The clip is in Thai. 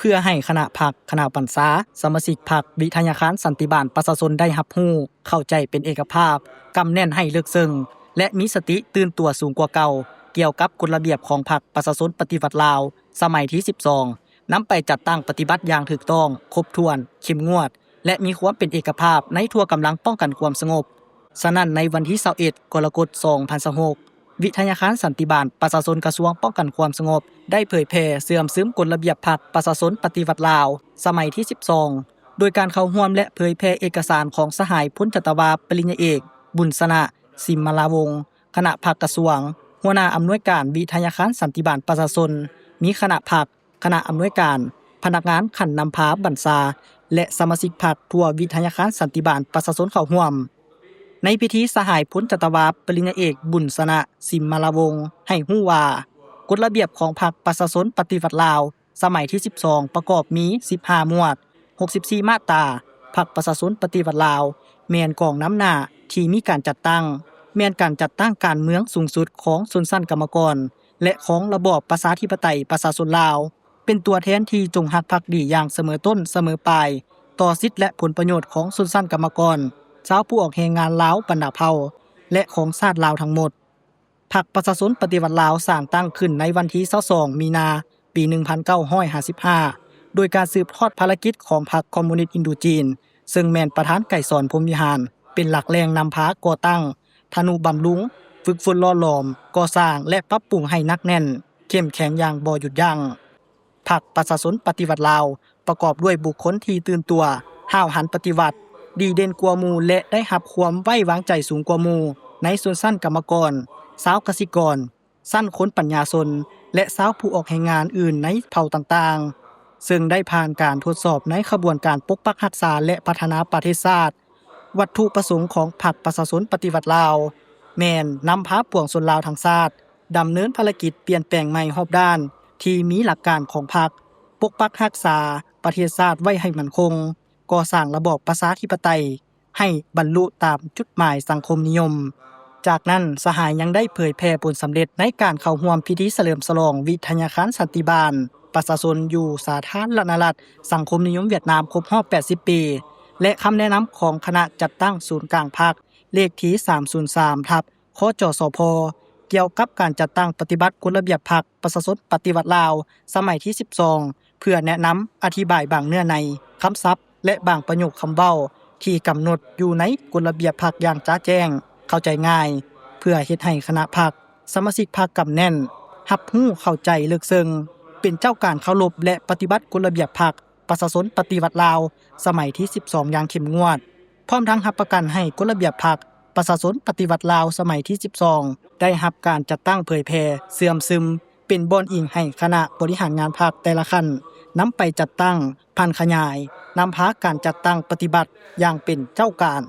พื่อให้คณะพรรคคณะบรรษาสมาชิกพรรควิทยาคารสันติบาลประชาชนได้รับรู้เข้าใจเป็นเอกภาพกำแน่นให้ลึกซึ้งและมีสติตื่นตัวสูงกว่าเก่าเกี่ยวกับกฎระเบียบของพรรคประชาชนปฏิวัติลาวสมัยที่12นำไปจัดตั้งปฏิบัติอย่างถูกต้องครบถ้วนเข้มงวดและมีความเป็นเอกภาพในทั่วกำลังป้องกันความสงบฉะนั้นในวันที่21กรกฎาคม2026วิทยาคารสันติบาลประชาชนกระทรวงป้องกันความสงบได้เผยแพร่เสื่อมซึมกฎระเบียบพรรคประชาชนปฏิวัติลาวสมัยที่12โดยการเข้าร่วมและเผยแพร่เอกสารของสหายพลจัตวาปริญญาเอกบุญสนะสิมมาลาวงศ์คณะพรรคกระทรวงหัวหน้าอำนวยการวิทยาคารสันติบาลประชาชนมีคณะพรรคคณะอำนวยการพนักงานขันนำพาบรรษาและสมาชิกพรรคทั่ววิทยาคารสันติบาลประชาชนเข้าร่วมในพิธีสหายพลจัตวาปริญญาเอกบุญสนะสิมมาลาวงศ์ให้รู้ว่ากฎระเบียบของพรรคประชาชนปฏิวัติลาวสมัยที่12ประกอบมี15หมวด64มาตราพรรคประชาชนปฏิวัติลาวแม่นกองน้ำหน้าที่มีการจัดตั้งแม่นการจัดตั้งการเมืองสูงสุดของชนชั้นกรรมกรและของระบอบประชาธิปไตยประชาชนลาวเป็นตัวแทนที่จงรักภักดีอย่างเสมอต้นเสมอปลายต่อสิทธิและผลประโยชน์ของชนชั้นกรรมกรชาวผู้ออกแรงงานลาวบรรดาเผ่าและของชาติลาวทั้งหมดพรรคประชาชนปฏิวัติลาวสร้างตั้งขึ้นในวันที่22มีนาปี1955โดยการสืบทอดภารกิจของพรรคคอมมิวนิสต์อินโดจีนซึ่งแม่นประธานไก่สอนพรหมวิหารเป็นหลักแรงนำพาก่อตั้งทนุบำรุงฝึกฝนหล่อหลอมก่อสร้างและปรับปรุงให้หนักแน่นเข้มแข็งอย่างบ่หยุดยั้งพรรคประชาชนปฏิวัติลาวประกอบด้วยบุคคลที่ตื่นตัวห้าวหันปฏิวัติดีเด่นกว่าหมู่และได้รับความไว้วางใจสูงกว่าหมู่ในส่วนชั้นกรรมกรชาวเกษตรกรชั้นคนปัญญาชนและชาวผู้ออกแรงงานอื่นในเผ่าต่างๆซึ่งได้ผ่านการทดสอบในขบวนการปกปักรักษาและพัฒนาประเทศชาติวัตถุประสงค์ของพรรคประชาชนปฏิวัติลาวแม่นนำพาปวงชนลาวทั้งชาติดำเนินภารกิจเปลี่ยนแปลงใหม่รอบด้านที่มีหลักการของพรรคปกปักรักษาประเทศชาติไว้ให้มั่นคงก่อสร้างระบอบประชาธิปไตยให้บรรลุตามจุดหมายสังคมนิยมจากนั้นสหายยังได้เผยแพร่ผลสำเร็จในการเข้าร่วมพิธีเฉลิมฉลองวิทยาคารสันติบาลประชาชนอยู่สาธารณรัฐสังคมนิยมเวียดนามครบรอบ80ปีและคำแนะนำของคณะจัดตั้งศูนย์กลางพรรคเลขที่303ทับคจสพเกี่ยวกับการจัดตั้งปฏิบัติกฎระเบียบพรรคประชาชนปฏิวัติลาวสมัยที่12เพื่อแนะนำอธิบายบางเนื้อในคำศัพท์และบางประโยคคำเว้าที่กำหนดอยู่ในกฎระเบียบพรรคอย่างจ๋าแจ้งเข้าใจง่ายเพื่อเฮ็ดให้คณะพรรคสมาชิกพรรคกำแน่นรับรู้เข้าใจลึกซึ้งเป็นเจ้าการเคารพและปฏิบัติกฎระเบียบพรรคประชาชนปฏิวัติลาวสมัยที่12อย่างเข้มงวดพร้อมทั้งรับประกันให้กฎระเบียบพรรคประชาชนปฏิวัติลาวสมัยที่12ได้รับการจัดตั้งเผยแพร่เสื่อมซึมเป็นบ่อนอิงให้คณะบริหารงานพรรคแต่ละขั้นนำไปจัดตั้งพันขยายนำพาการจัดตั้งปฏิบัติอย่างเป็นเจ้าการ